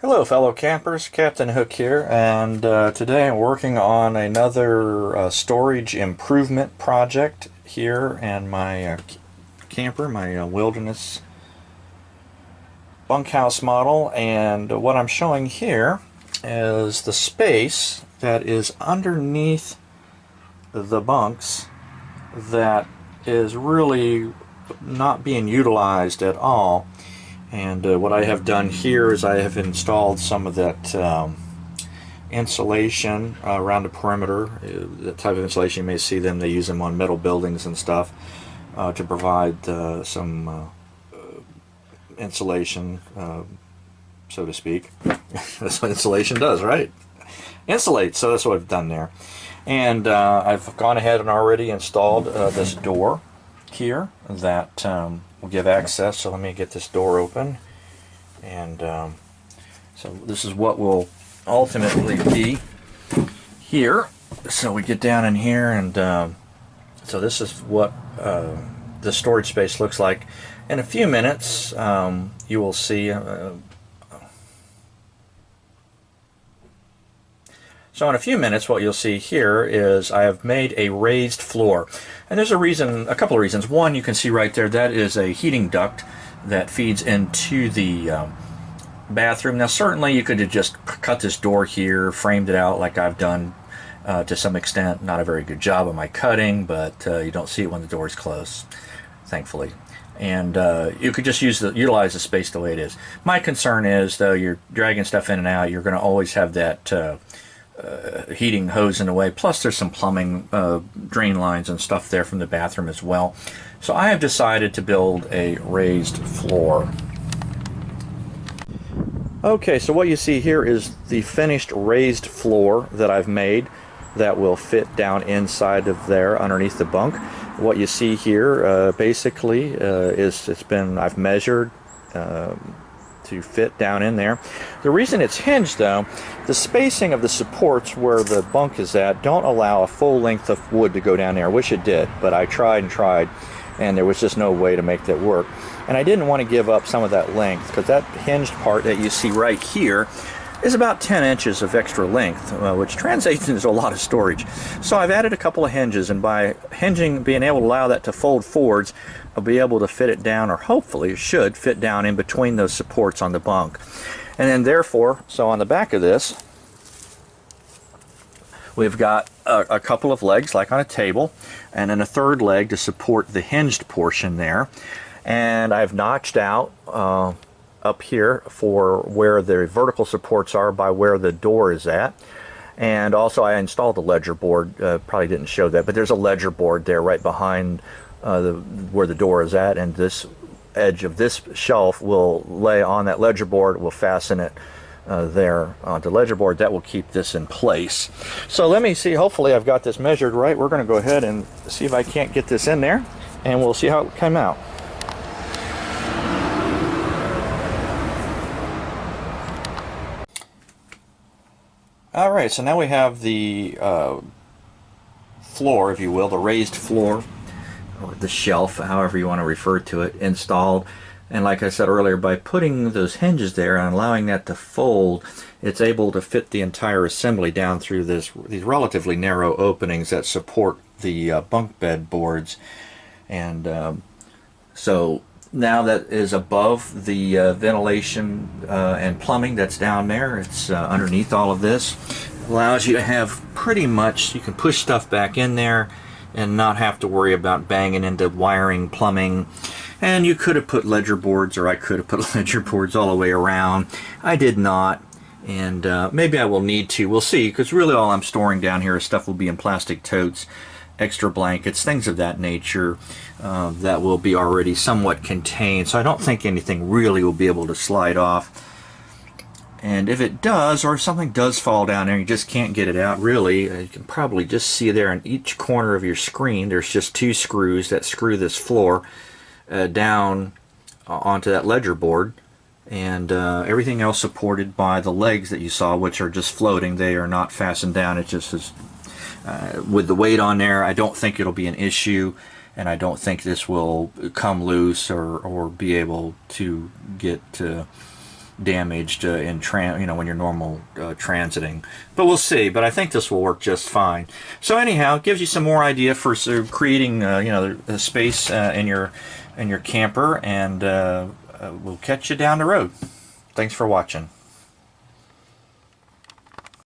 Hello fellow campers, Captain Hook here, and today I'm working on another storage improvement project here in my camper, my wilderness bunkhouse model. And what I'm showing here is the space that is underneath the bunks that is really not being utilized at all. And what I have done here is I have installed some of that insulation around the perimeter. The type of insulation, you may see them, they use them on metal buildings and stuff to provide some insulation, so to speak. That's what insulation does, right? Insulate, so that's what I've done there. And I've gone ahead and already installed this door here that will give access. So let me get this door open, and so this is what will ultimately be here. So we get down in here, and so this is what the storage space looks like. In a few minutes you will see so in a few minutes what you'll see here is I have made a raised floor. And there's a reason, a couple of reasons. One, you can see right there, that is a heating duct that feeds into the bathroom. Now certainly you could have just cut this door here, framed it out like I've done to some extent. Not a very good job of my cutting, but you don't see it when the door is closed, thankfully. And you could just utilize the space the way it is. My concern is, though, you're dragging stuff in and out, you're going to always have that heating hose in the way. Plus there's some plumbing drain lines and stuff there from the bathroom as well. So I have decided to build a raised floor. Okay, so what you see here is the finished raised floor that I've made that will fit down inside of there underneath the bunk. What you see here basically is I've measured to fit down in there. The reason it's hinged, though, the spacing of the supports where the bunk is at don't allow a full length of wood to go down there. I wish it did, but I tried and tried, and there was just no way to make that work. And I didn't want to give up some of that length, because that hinged part that you see right here is about 10 inches of extra length, which translates into a lot of storage. So I've added a couple of hinges, and by hinging, being able to allow that to fold forwards, I'll be able to fit it down, or hopefully it should fit down in between those supports on the bunk. And then therefore, so on the back of this, we've got a couple of legs like on a table, and then a third leg to support the hinged portion there. And I've notched out up here for where the vertical supports are by where the door is at. And also I installed a ledger board, probably didn't show that, but there's a ledger board there right behind where the door is at, and this edge of this shelf will lay on that ledger board. We'll fasten it there onto the ledger board. That will keep this in place. So let me see, hopefully I've got this measured right. We're going to go ahead and see if I can't get this in there, and we'll see how it came out. Alright, so now we have the floor, if you will, the raised floor, or the shelf, however you want to refer to it, installed. And like I said earlier, by putting those hinges there and allowing that to fold, it's able to fit the entire assembly down through these relatively narrow openings that support the bunk bed boards. And so now that is above the ventilation and plumbing that's down there. It's underneath all of this. Allows you to have pretty much, you can push stuff back in there and not have to worry about banging into wiring, plumbing. And you could have put ledger boards, or I could have put ledger boards all the way around. I did not, and maybe I will need to. We'll see, because really all I'm storing down here is stuff will be in plastic totes, extra blankets, things of that nature that will be already somewhat contained. So I don't think anything really will be able to slide off. And if it does, or if something does fall down there and you just can't get it out, really, you can probably just see there in each corner of your screen, there's just 2 screws that screw this floor down onto that ledger board. And everything else supported by the legs that you saw, which are just floating. They are not fastened down. It just is, with the weight on there, I don't think it'll be an issue. And I don't think this will come loose or be able to get damaged in when you're normal transiting. But we'll see. But I think this will work just fine. So anyhow, it gives you some more idea for sort of creating the space in your camper, and we'll catch you down the road. Thanks for watching.